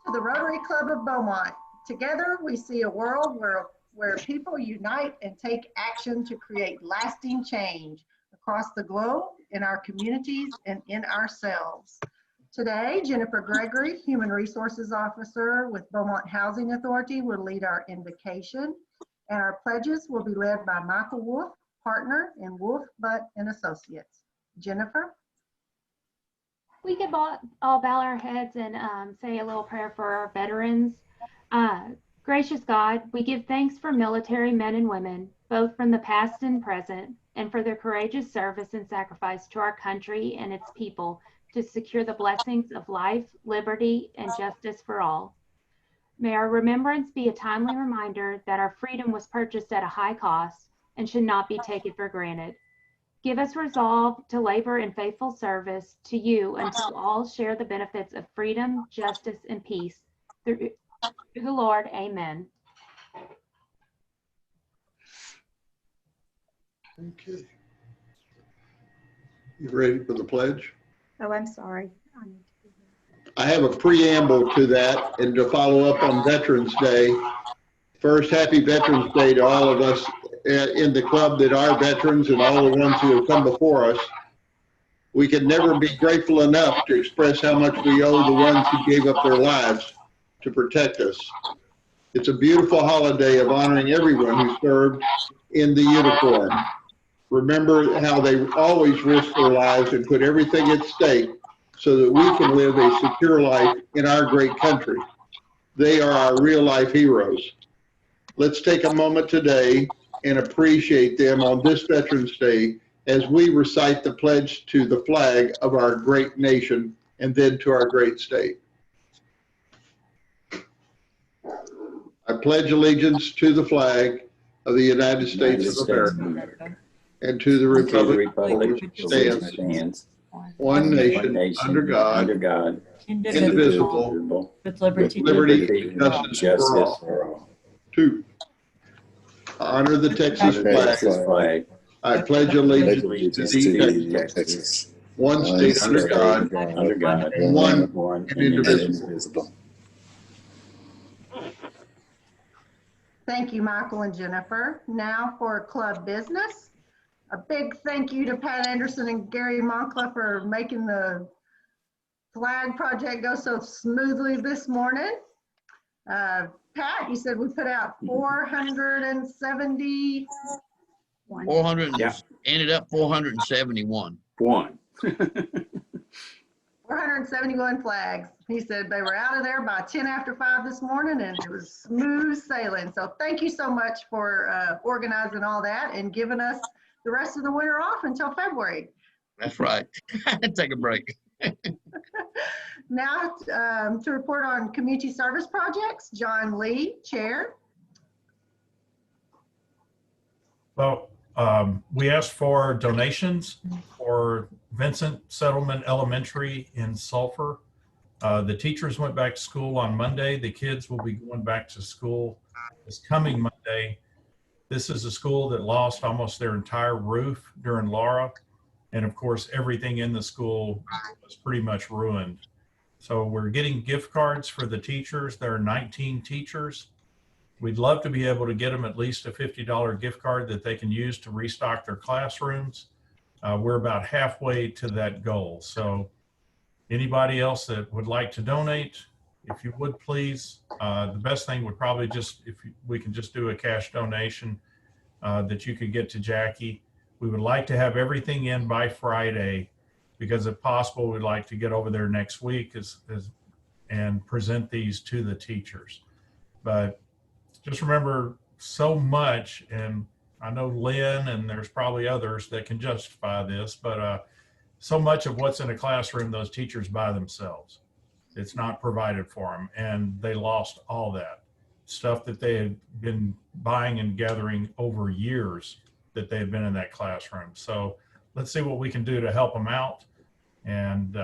to the Rotary Club of Beaumont. Together, we see a world where people unite and take action to create lasting change across the globe, in our communities, and in ourselves. Today, Jennifer Gregory, Human Resources Officer with Beaumont Housing Authority, will lead our invocation, and our pledges will be led by Michael Wolf, partner in Wolf, Butt and Associates. Jennifer? We could all bow our heads and say a little prayer for our veterans. Gracious God, we give thanks for military men and women, both from the past and present, and for their courageous service and sacrifice to our country and its people to secure the blessings of life, liberty, and justice for all. May our remembrance be a timely reminder that our freedom was purchased at a high cost and should not be taken for granted. Give us resolve to labor in faithful service to you until all share the benefits of freedom, justice, and peace. Through the Lord, amen. Okay. You ready for the pledge? Oh, I'm sorry. I have a preamble to that and to follow up on Veterans Day. First, happy Veterans Day to all of us in the club that are veterans and all the ones who have come before us. We can never be grateful enough to express how much we owe the ones who gave up their lives to protect us. It's a beautiful holiday of honoring everyone who served in the uniform. Remember how they always risked their lives and put everything at stake so that we can live a secure life in our great country. They are our real life heroes. Let's take a moment today and appreciate them on this Veterans Day as we recite the pledge to the flag of our great nation and then to our great state. I pledge allegiance to the flag of the United States of America and to the republic for which it stands, one nation, under God, indivisible, with liberty and justice for all. 2, honor the Texas flag. I pledge allegiance to thee, Texas, one state under God, one and indivisible. Thank you, Michael and Jennifer. Now for club business. A big thank you to Pat Anderson and Gary Moncla for making the flag project go so smoothly this morning. Pat, you said we put out 470. 400, yeah. Ended up 471. 471 flags. He said they were out of there by 10 after 5 this morning and it was smooth sailing. So thank you so much for organizing all that and giving us the rest of the winter off until February. That's right. Take a break. Now to report on community service projects, John Lee, Chair. Well, we asked for donations for Vincent Settlement Elementary in Sulphur. The teachers went back to school on Monday. The kids will be going back to school this coming Monday. This is a school that lost almost their entire roof during Laura. And of course, everything in the school was pretty much ruined. So we're getting gift cards for the teachers. There are 19 teachers. We'd love to be able to get them at least a $50 gift card that they can use to restock their classrooms. We're about halfway to that goal. So anybody else that would like to donate, if you would please, the best thing would probably just, we can just do a cash donation that you could get to Jackie. We would like to have everything in by Friday because if possible, we'd like to get over there next week and present these to the teachers. But just remember so much, and I know Lynn and there's probably others that can justify this, but so much of what's in a classroom, those teachers buy themselves. It's not provided for them, and they lost all that stuff that they had been buying and gathering over years that they had been in that classroom. So let's see what we can do to help them out. And,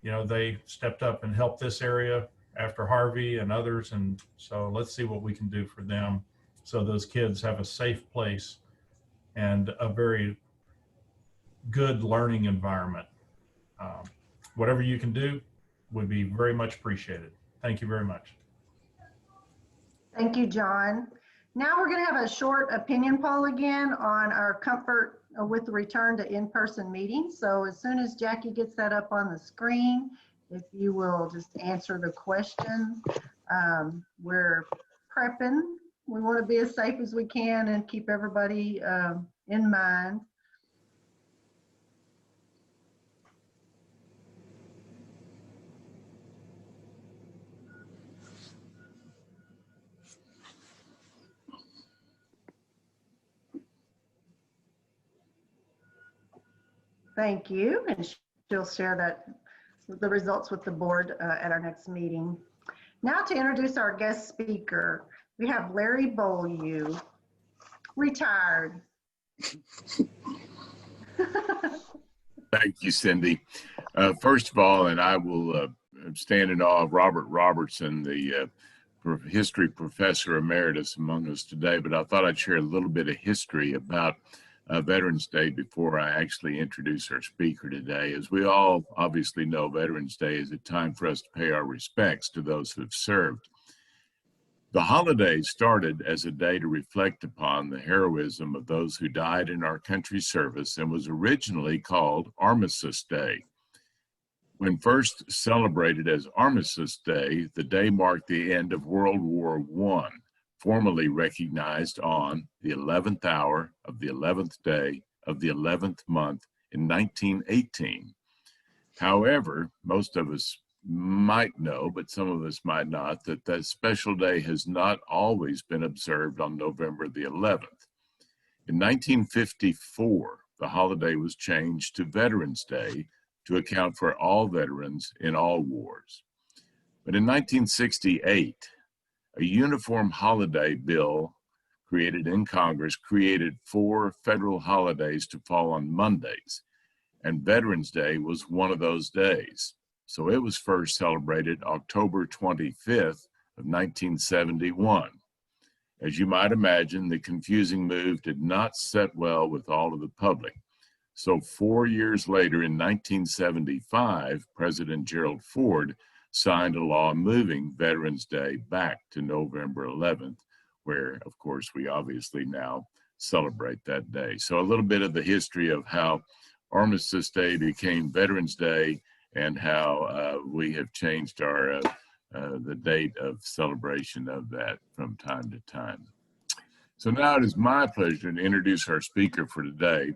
you know, they stepped up and helped this area after Harvey and others. And so let's see what we can do for them so those kids have a safe place and a very good learning environment. Whatever you can do would be very much appreciated. Thank you very much. Thank you, John. Now we're going to have a short opinion poll again on our comfort with the return to in-person meetings. So as soon as Jackie gets that up on the screen, if you will just answer the questions. We're prepping. We want to be as safe as we can and keep everybody in mind. Thank you, and she'll share the results with the board at our next meeting. Now to introduce our guest speaker, we have Larry Beaulieu, retired. Thank you, Cindy. First of all, and I will stand in awe of Robert Robertson, the history professor emeritus among us today, but I thought I'd share a little bit of history about Veterans Day before I actually introduce our speaker today. As we all obviously know, Veterans Day is a time for us to pay our respects to those who have served. The holiday started as a day to reflect upon the heroism of those who died in our country's service and was originally called Armistice Day. When first celebrated as Armistice Day, the day marked the end of World War I, formally recognized on the 11th hour of the 11th day of the 11th month in 1918. However, most of us might know, but some of us might not, that that special day has not always been observed on November the 11th. In 1954, the holiday was changed to Veterans Day to account for all veterans in all wars. But in 1968, a uniform holiday bill created in Congress created 4 federal holidays to fall on Mondays, and Veterans Day was one of those days. So it was first celebrated October 25th of 1971. As you might imagine, the confusing move did not set well with all of the public. So 4 years later, in 1975, President Gerald Ford signed a law moving Veterans Day back to November 11th, where, of course, we obviously now celebrate that day. So a little bit of the history of how Armistice Day became Veterans Day and how we have changed our the date of celebration of that from time to time. So now it is my pleasure to introduce our speaker for today.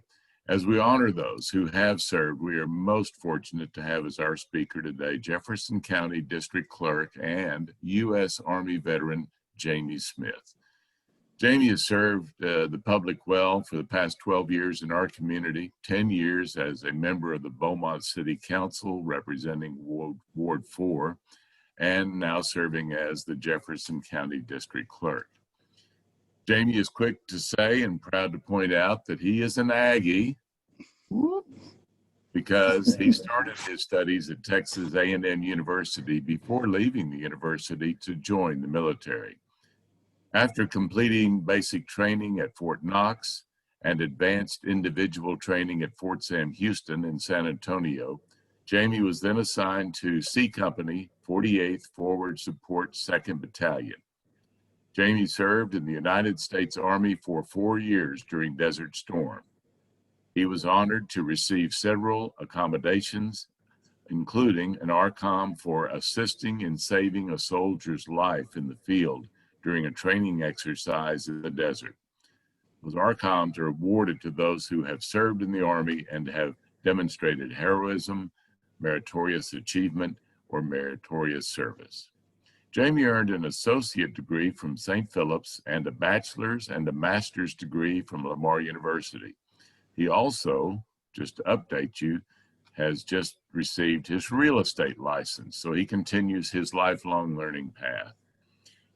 As we honor those who have served, we are most fortunate to have as our speaker today Jefferson County District Clerk and U.S. Army veteran Jamie Smith. Jamie has served the public well for the past 12 years in our community, 10 years as a member of the Beaumont City Council representing Ward 4, and now serving as the Jefferson County District Clerk. Jamie is quick to say and proud to point out that he is an Aggie because he started his studies at Texas A&M University before leaving the university to join the military. After completing basic training at Fort Knox and advanced individual training at Fort Sam Houston in San Antonio, Jamie was then assigned to C Company 48th Forward Support 2nd Battalion. Jamie served in the United States Army for 4 years during Desert Storm. He was honored to receive several accommodations, including an ARCOM for assisting in saving a soldier's life in the field during a training exercise in the desert. Those ARCOMs are awarded to those who have served in the Army and have demonstrated heroism, meritorious achievement, or meritorious service. Jamie earned an associate degree from St. Philip's and a bachelor's and a master's degree from Lamar University. He also, just to update you, has just received his real estate license, so he continues his lifelong learning path.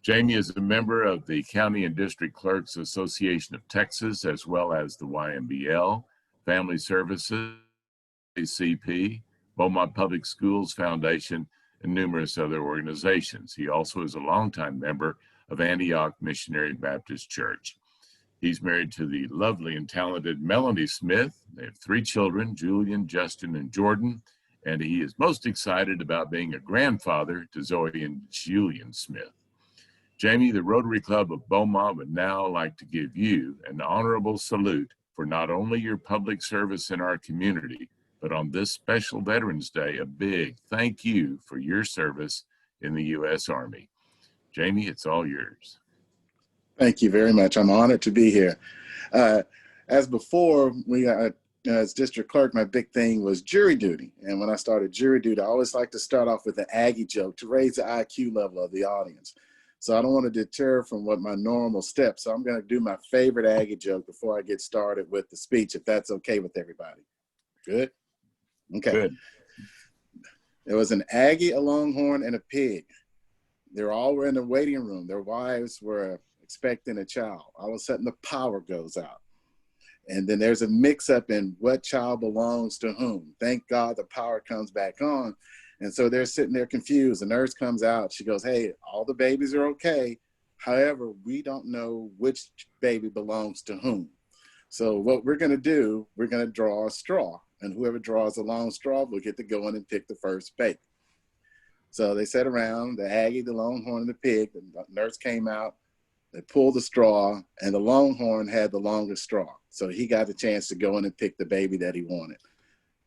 Jamie is a member of the County and District Clerks Association of Texas, as well as the YMBL, Family Services, ACP, Beaumont Public Schools Foundation, and numerous other organizations. He also is a longtime member of Antioch Missionary Baptist Church. He's married to the lovely and talented Melanie Smith. They have 3 children, Julian, Justin, and Jordan, and he is most excited about being a grandfather to Zoe and Julian Smith. Jamie, the Rotary Club of Beaumont would now like to give you an honorable salute for not only your public service in our community, but on this special Veterans Day, a big thank you for your service in the U.S. Army. Jamie, it's all yours. Thank you very much. I'm honored to be here. As before, as district clerk, my big thing was jury duty. And when I started jury duty, I always like to start off with an Aggie joke to raise the IQ level of the audience. So I don't want to deter from what my normal steps. So I'm going to do my favorite Aggie joke before I get started with the speech, if that's okay with everybody. Good? Okay. Good. There was an Aggie, a Longhorn, and a pig. They all were in the waiting room. Their wives were expecting a child. All of a sudden, the power goes out. And then there's a mix-up in what child belongs to whom. Thank God the power comes back on. And so they're sitting there confused. The nurse comes out. She goes, hey, all the babies are okay. However, we don't know which baby belongs to whom. So what we're going to do, we're going to draw a straw. And whoever draws a long straw will get to go in and pick the first baby. So they sat around, the Aggie, the Longhorn, and the pig. The nurse came out. They pulled the straw, and the Longhorn had the longest straw. So he got the chance to go in and pick the baby that he wanted.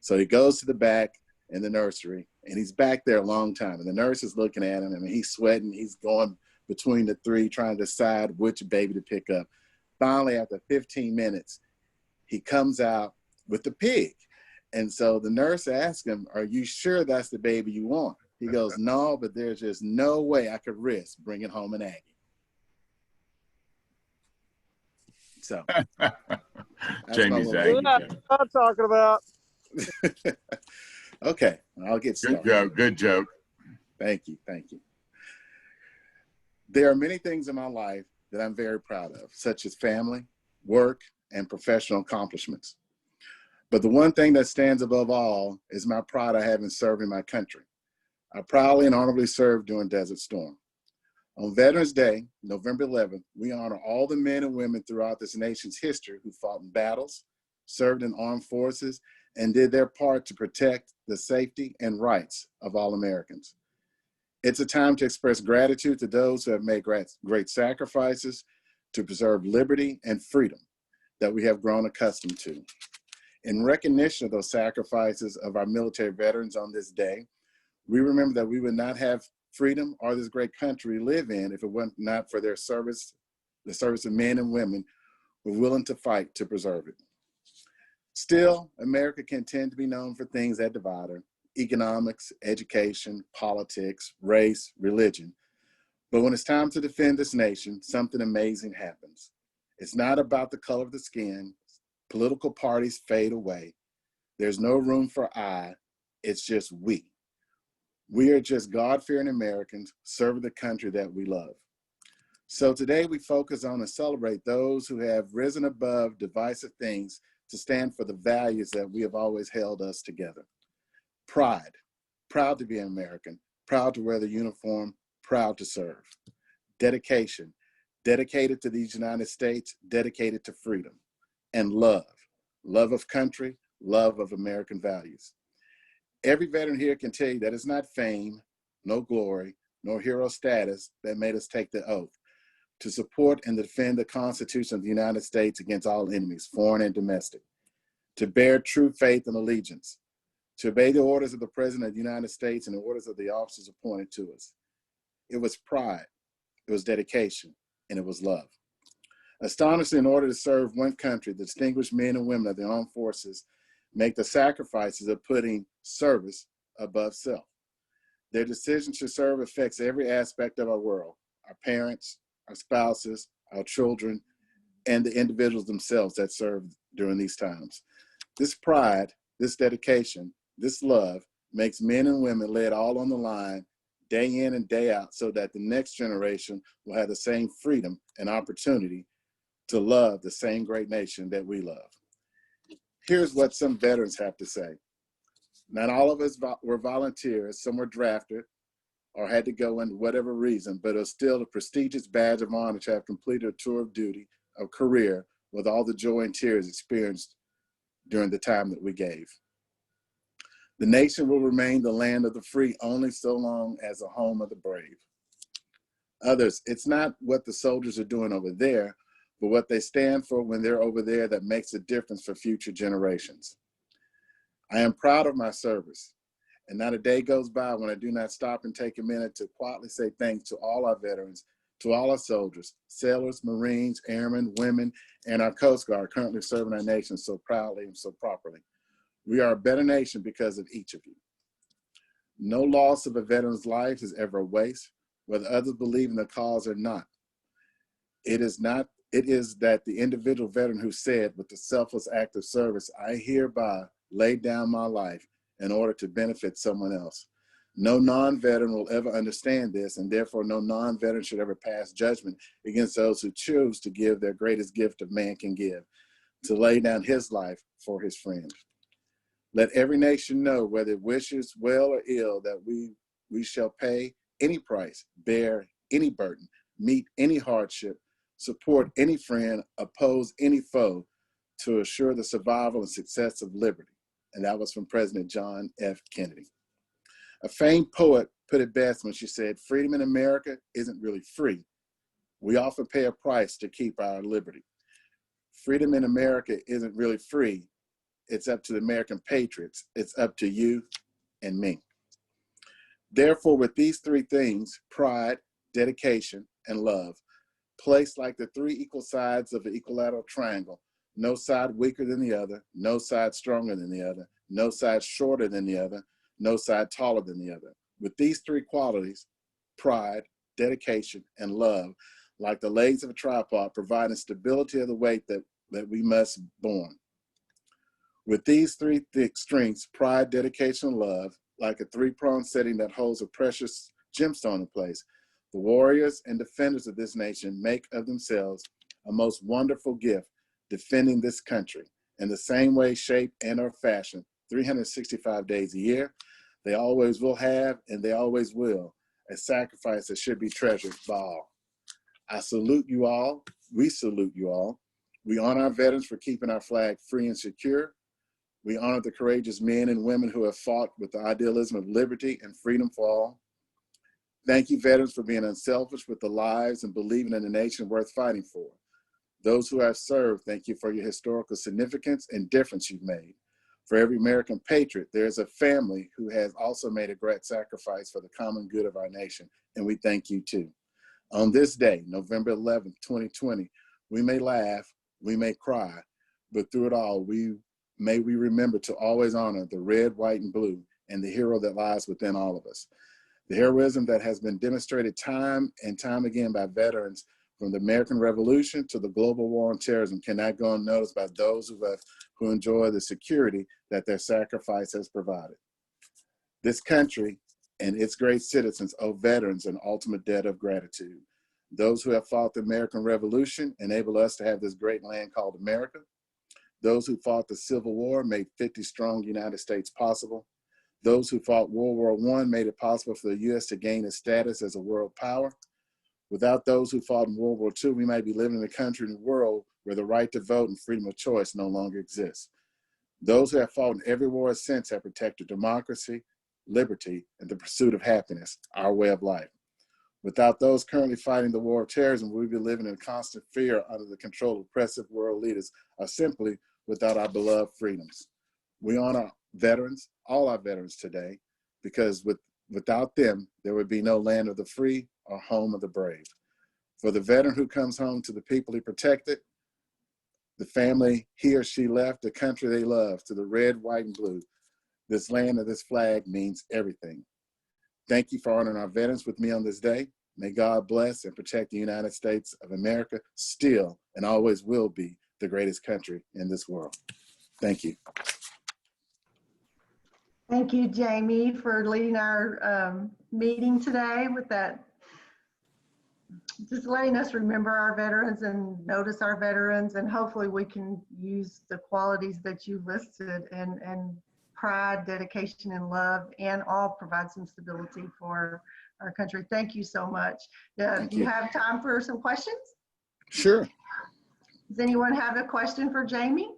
So he goes to the back in the nursery, and he's back there a long time. And the nurse is looking at him, and he's sweating. He's going between the three, trying to decide which baby to pick up. Finally, after 15 minutes, he comes out with the pig. And so the nurse asks him, are you sure that's the baby you want? He goes, no, but there's just no way I could risk bringing home an Aggie. So, Jamie's Aggie. I'm talking about. Okay, I'll get started. Good joke. Good joke. Thank you. Thank you. There are many things in my life that I'm very proud of, such as family, work, and professional accomplishments. But the one thing that stands above all is my pride I have in serving my country. I proudly and honorably served during Desert Storm. On Veterans Day, November 11th, we honor all the men and women throughout this nation's history who fought in battles, served in armed forces, and did their part to protect the safety and rights of all Americans. It's a time to express gratitude to those who have made great sacrifices to preserve liberty and freedom that we have grown accustomed to. In recognition of those sacrifices of our military veterans on this day, we remember that we would not have freedom or this great country we live in if it were not for their service, the service of men and women who are willing to fight to preserve it. Still, America can tend to be known for things that divide her: economics, education, politics, race, religion. But when it's time to defend this nation, something amazing happens. It's not about the color of the skin. Political parties fade away. There's no room for I, it's just we. We are just God-fearing Americans serving the country that we love. So today we focus on and celebrate those who have risen above divisive things to stand for the values that we have always held us together. Pride, proud to be an American, proud to wear the uniform, proud to serve. Dedication, dedicated to these United States, dedicated to freedom. And love, love of country, love of American values. Every veteran here can tell you that it's not fame, no glory, nor hero status that made us take the oath to support and defend the Constitution of the United States against all enemies, foreign and domestic, to bear true faith and allegiance, to obey the orders of the President of the United States and the orders of the officers appointed to us. It was pride, it was dedication, and it was love. Astonishingly, in order to serve one country, the distinguished men and women of the armed forces make the sacrifices of putting service above self. Their decision to serve affects every aspect of our world: our parents, our spouses, our children, and the individuals themselves that serve during these times. This pride, this dedication, this love makes men and women lay it all on the line day in and day out so that the next generation will have the same freedom and opportunity to love the same great nation that we love. Here's what some veterans have to say. Not all of us were volunteers. Some were drafted or had to go in whatever reason, but it was still a prestigious badge of honor to have completed a tour of duty, a career, with all the joy and tears experienced during the time that we gave. The nation will remain the land of the free only so long as a home of the brave. Others, it's not what the soldiers are doing over there, but what they stand for when they're over there that makes a difference for future generations. I am proud of my service, and not a day goes by when I do not stop and take a minute to quietly say thanks to all our veterans, to all our soldiers, sailors, Marines, airmen, women, and our Coast Guard currently serving our nation so proudly and so properly. We are a better nation because of each of you. No loss of a veteran's life is ever a waste, whether others believe in the cause or not. It is that the individual veteran who said, with the selfless act of service, I hereby lay down my life in order to benefit someone else. No non-veteran will ever understand this, and therefore no non-veteran should ever pass judgment against those who choose to give their greatest gift a man can give, to lay down his life for his friend. Let every nation know, whether it wishes well or ill, that we shall pay any price, bear any burden, meet any hardship, support any friend, oppose any foe, to assure the survival and success of liberty. And that was from President John F. Kennedy. A famed poet put it best when she said, freedom in America isn't really free. We often pay a price to keep our liberty. Freedom in America isn't really free. It's up to the American patriots. It's up to you and me. Therefore, with these three things, pride, dedication, and love, placed like the three equal sides of an equilateral triangle, no side weaker than the other, no side stronger than the other, no side shorter than the other, no side taller than the other. With these three qualities, pride, dedication, and love, like the legs of a tripod, providing stability of the weight that we must borne. With these three thick strengths, pride, dedication, and love, like a three-pronged setting that holds a precious gemstone in place, the warriors and defenders of this nation make of themselves a most wonderful gift, defending this country in the same way, shape, and or fashion, 365 days a year. They always will have, and they always will, a sacrifice that should be treasured by all. I salute you all. We salute you all. We honor our veterans for keeping our flag free and secure. We honor the courageous men and women who have fought with the idealism of liberty and freedom for all. Thank you, veterans, for being unselfish with the lives and believing in a nation worth fighting for. Those who have served, thank you for your historical significance and difference you've made. For every American patriot, there is a family who has also made a great sacrifice for the common good of our nation, and we thank you too. On this day, November 11th, 2020, we may laugh, we may cry, but through it all, may we remember to always honor the red, white, and blue, and the hero that lies within all of us. The heroism that has been demonstrated time and time again by veterans from the American Revolution to the global war on terrorism cannot go unnoticed by those of us who enjoy the security that their sacrifice has provided. This country and its great citizens owe veterans an ultimate debt of gratitude. Those who have fought the American Revolution enable us to have this great land called America. Those who fought the Civil War made 50-strong United States possible. Those who fought World War I made it possible for the U.S. to gain its status as a world power. Without those who fought in World War II, we might be living in a country and world where the right to vote and freedom of choice no longer exists. Those who have fought in every war since have protected democracy, liberty, and the pursuit of happiness, our way of life. Without those currently fighting the war of terrorism, we'd be living in constant fear under the control of oppressive world leaders, or simply without our beloved freedoms. We honor veterans, all our veterans today, because without them, there would be no land of the free or home of the brave. For the veteran who comes home to the people he protected, the family he or she left, the country they love, to the red, white, and blue, this land of this flag means everything. Thank you for honoring our veterans with me on this day. May God bless and protect the United States of America, still and always will be the greatest country in this world. Thank you. Thank you, Jamie, for leading our meeting today with that, just letting us remember our veterans and notice our veterans, and hopefully we can use the qualities that you listed and pride, dedication, and love, and all provide some stability for our country. Thank you so much. Do you have time for some questions? Sure. Does anyone have a question for Jamie?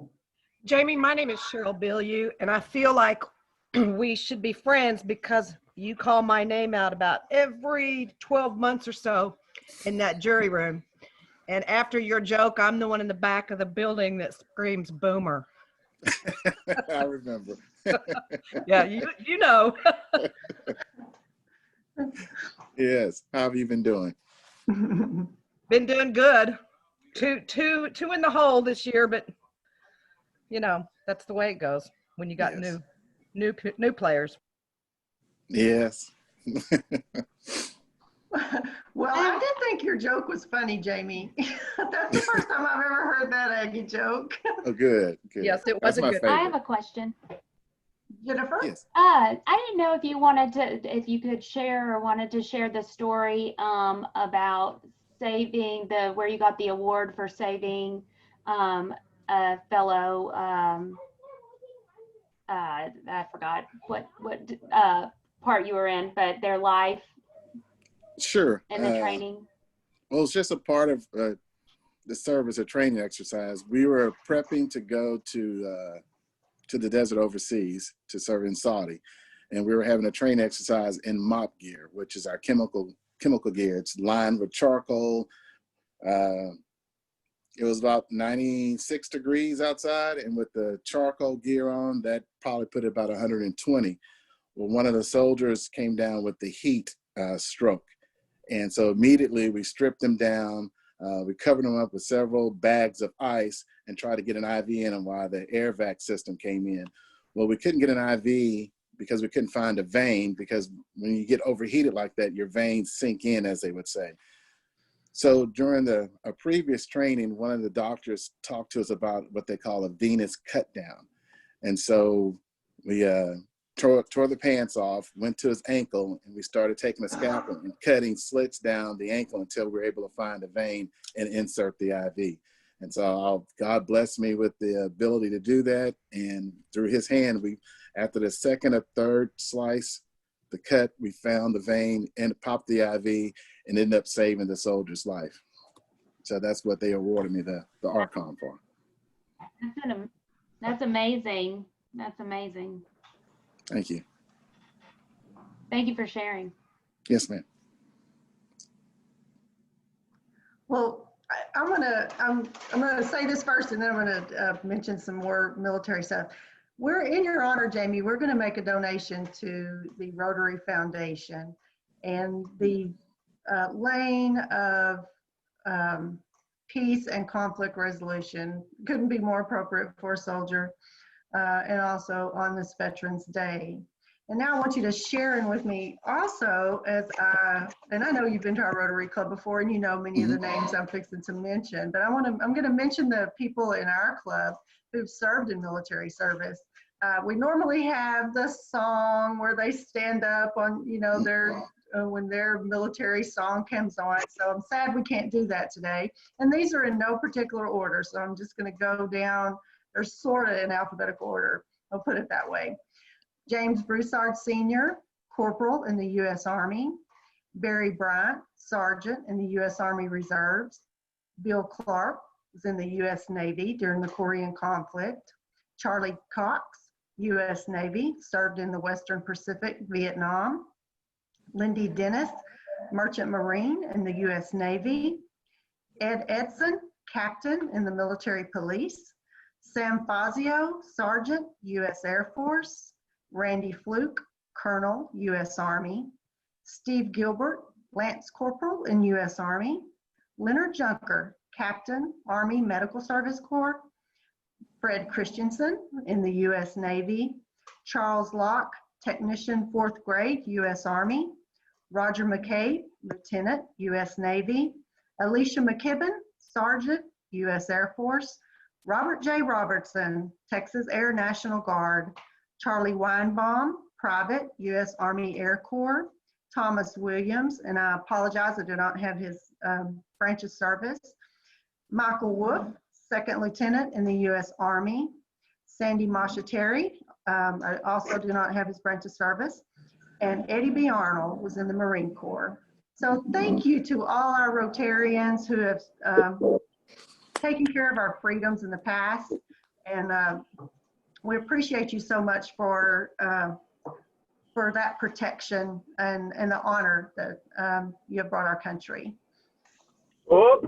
Jamie, my name is Cheryl Billieu, and I feel like we should be friends because you call my name out about every 12 months or so in that jury room. And after your joke, I'm the one in the back of the building that screams boomer. I remember. Yeah, you know. Yes. How have you been doing? Been doing good. Two in the hole this year, but you know, that's the way it goes when you got Yes. new players. Yes. Well, I did think your joke was funny, Jamie. That's the first time I've ever heard that Aggie joke. Oh, good. Good. Yes, it That's was a my good. I favorite. have a question. Jennifer? Yes. I didn't know if you wanted to, if you could share or wanted to share the story about saving where you got the award for saving a fellow. I forgot what part you were in, but their life Sure. in the training. Well, it's just a part of the service or training exercise. We were prepping to go to the desert overseas to serve in Saudi, and we were having a training exercise in mop gear, which is our chemical gear. It's lined with charcoal. It was about 96 degrees outside, and with the charcoal gear on, that probably put it about 120. Well, one of the soldiers came down with the heat stroke. And so immediately we stripped him down. We covered him up with several bags of ice and tried to get an IV in him while the air vac system came in. Well, we couldn't get an IV because we couldn't find a vein, because when you get overheated like that, your veins sink in, as they would say. So during a previous training, one of the doctors talked to us about what they call a venous cut down. And so we tore the pants off, went to his ankle, and we started taking a scalpel and cutting slits down the ankle until we were able to find a vein and insert the IV. And so God blessed me with the ability to do that. And through his hand, after the second or third slice, the cut, we found the vein and popped the IV and ended up saving the soldier's life. So that's what they awarded me the ARCON for. That's amazing. That's amazing. Thank you. Thank you for sharing. Yes, ma'am. Well, I'm gonna say this first, and then I'm gonna mention some more military stuff. We're in your honor, Jamie. We're gonna make a donation to the Rotary Foundation, and the lane of peace and conflict resolution couldn't be more appropriate for a soldier, and also on this Veterans Day. And now I want you to share in with me also, and I know you've been to our Rotary Club before, and you know many of the names I'm fixing to mention, but I'm going to mention the people in our club who've served in military service. We normally have the song where they stand up on, when their military song comes on. So I'm sad we can't do that today. And these are in no particular order, so I'm just going to go down. They're sort of in alphabetical order. I'll put it that way. James Broussard Sr., Corporal in the U.S. Army. Barry Bryant, Sergeant in the U.S. Army Reserves. Bill Clark was in the U.S. Navy during the Korean conflict. Charlie Cox, U.S. Navy, served in the Western Pacific, Vietnam. Lindy Dennis, Merchant Marine in the U.S. Navy. Ed Edson, Captain in the Military Police. Sam Fazio, Sergeant, U.S. Air Force. Randy Fluke, Colonel, U.S. Army. Steve Gilbert, Lance Corporal in U.S. Army. Leonard Junker, Captain, Army Medical Service Corps. Fred Christensen in the U.S. Navy. Charles Locke, Technician 4th grade, U.S. Army. Roger McCabe, Lieutenant, U.S. Navy. Alicia McKibben, Sergeant, U.S. Air Force. Robert J. Robertson, Texas Air National Guard. Charlie Weinbaum, Private, U.S. Army Air Corps. Thomas Williams, and I apologize, I do not have his branch of service. Michael Wolf, Second Lieutenant in the U.S. Army. Sandy Mashateri, I also do not have his branch of service. And Eddie B. Arnold was in the Marine Corps. So thank you to all our Rotarians who have taken care of our freedoms in the past and we appreciate you so much for that protection and the honor that you have brought our country. Oh,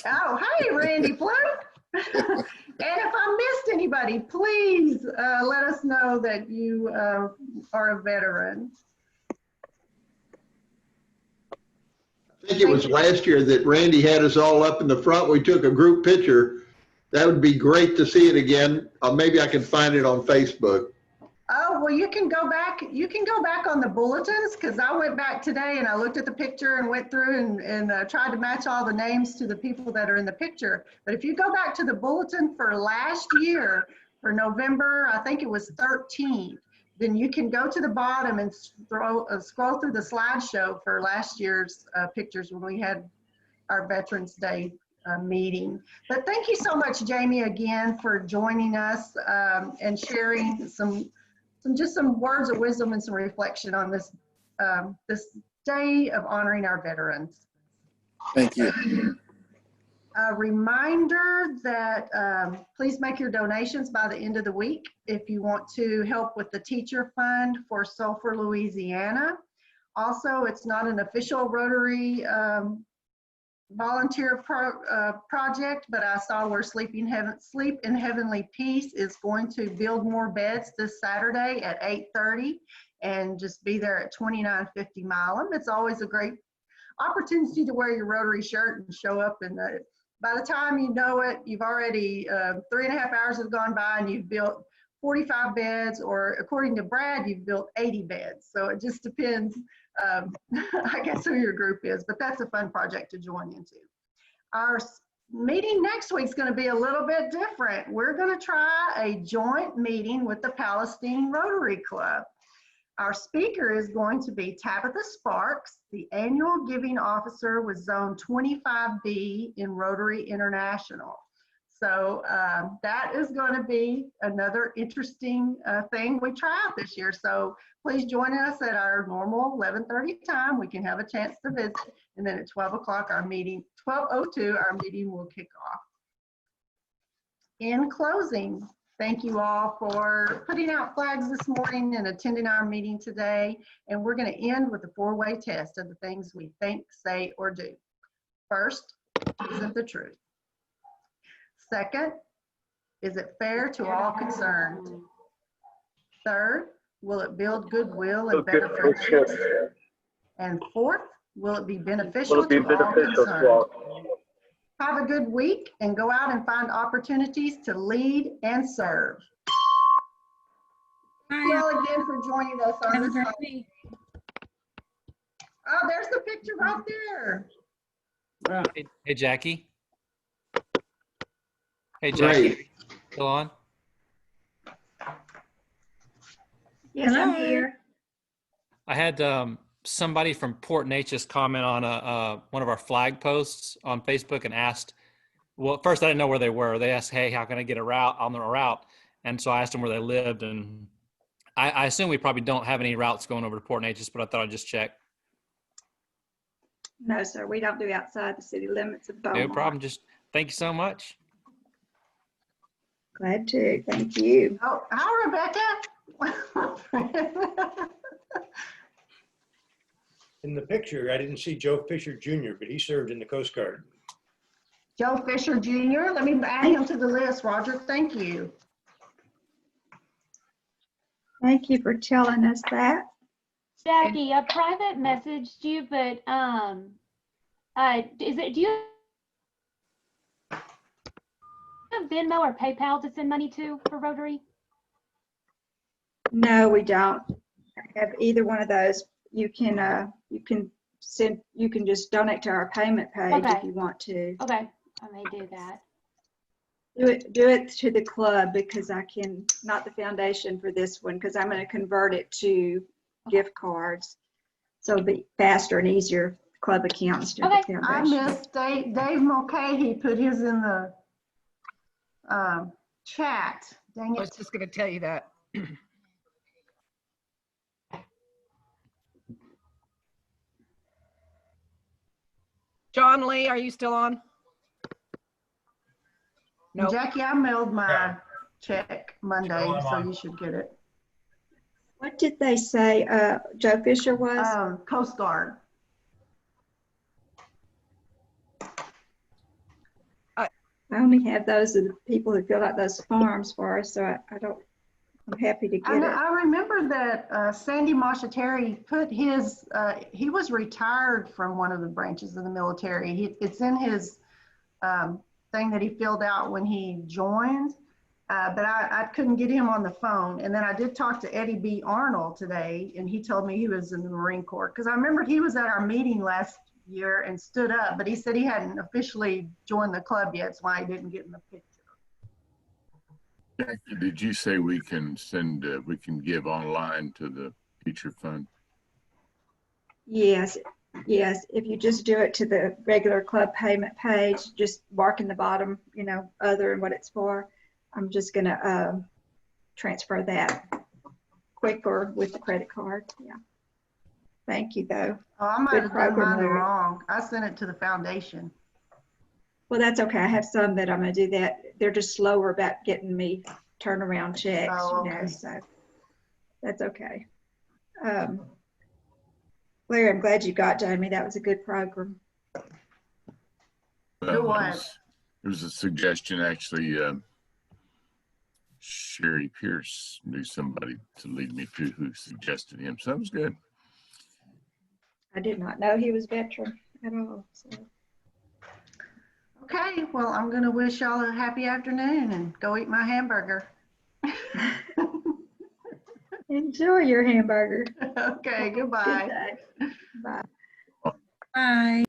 Oh, hey, Randy Fluke. And if I missed anybody, please let us know that you are a veteran. I think it was last year that Randy had us all up in the front. We took a group picture. That would be great to see it again. Maybe I can find it on Facebook. Oh, well, you can go back. You can go back on the bulletins, because I went back today and I looked at the picture and went through and tried to match all the names to the people that are in the picture. But if you go back to the bulletin for last year, for November, I think it was 13th, then you can go to the bottom and scroll through the slideshow for last year's pictures when we had our Veterans Day meeting. But thank you so much, Jamie, again, for joining us and sharing some words of wisdom and some reflection on this this day of honoring our veterans. Thank you. A reminder that please make your donations by the end of the week if you want to help with the teacher fund for Sulphur, Louisiana. Also, it's not an official Rotary volunteer project, but I saw where Sleep in Heavenly Peace is going to build more beds this Saturday at 8:30 and just be there at 2950 Milam. It's always a great opportunity to wear your Rotary shirt and show up, and by the time you know it, you've already 3.5 hours have gone by and you've built 45 beds, or according to Brad, you've built 80 beds. So it just depends, I guess, who your group is, but that's a fun project to join into. Our meeting next week is going to be a little bit different. We're going to try a joint meeting with the Palestine Rotary Club. Our speaker is going to be Tabitha Sparks, the annual giving officer with Zone 25B in Rotary International. So that is going to be another interesting thing we try out this year. So please join us at our normal 11:30 time. We can have a chance to visit. And then at 12 o'clock, our meeting, 12:02, our meeting will kick off. In closing, thank you all for putting out flags this morning and attending our meeting today. And we're going to end with a 4-way test of the things we think, say, or do. First, is it the truth? Second, is it fair to all concerned? Third, will it build goodwill and better friendships? And fourth, will it be beneficial to all concerned? Have a good week and go out and find opportunities to lead and serve. Thank you all again for joining us on this. Oh, there's the picture right there. Hey, Jackie. Hey, Jackie. Great. Still on? Yes, I'm here. I had somebody from Port Neches comment on one of our flag posts on Facebook and asked, well, first I didn't know where they were. They asked, hey, how can I get a route on the route? And so I asked them where they lived, and I assume we probably don't have any routes going over to Port Neches, but I thought I'd just check. No, sir, we don't do outside the city limits of Beaumont. No problem. Just thank you so much. Glad to. Thank you. Oh, hi, Rebecca. in the picture, I didn't see Joe Fisher Jr., but he served in the Coast Guard. Joe Fisher Jr., let me add him to the list, Roger. Thank you. Thank you for telling us that. Jackie, I private messaged you, but do you have Venmo or PayPal to send money to for Rotary? No, we don't have either one of those. You can just donate to our payment page if you want to. Okay, I may do that. Do it to the club, because I can, not the foundation for this one, because I'm going to convert it to gift cards. So it'll be faster and easier club accounts to the foundation. I missed Dave Mulcahy put his in the chat. Dang it. I was just going to tell you that. John Lee, are you still on? No. Jackie, I mailed my check Monday, Cheryl, I'm so on. you should get it. What did they say Joe Fisher was? Coast Guard. I only have those of the people who fill out those forms for us, so I don't, I'm happy to get it. I remember that Sandy Mashateri put his, he was retired from one of the branches of the military. It's in his thing that he filled out when he joined, but I couldn't get him on the phone. And then I did talk to Eddie B. Arnold today, and he told me he was in the Marine Corps, because I remember he was at our meeting last year and stood up, but he said he hadn't officially joined the club yet, so why he didn't get in the picture. Jackie, did you say we can send, we can give online to the teacher fund? Yes, yes. If you just do it to the regular club payment page, just mark in the bottom, you know, other and what it's for. I'm just gonna transfer that quicker with the credit card. Yeah. Thank you, though. Oh, I might Good have done program, mine Larry. wrong. I sent it to the foundation. Well, that's okay. I have some that I'm gonna do that. They're just slower about getting me turnaround checks, Oh, you know, okay. so that's okay. Larry, I'm glad you got Jamie. That was a good program. It was. It was a suggestion, actually. Sherry Pierce knew somebody to lead me to who suggested him, so that was good. I did not know he was veteran at all. So. Okay, well, I'm going to wish y'all a happy afternoon and go eat my hamburger. Enjoy your hamburger. Okay, goodbye. Good day. Bye. Bye.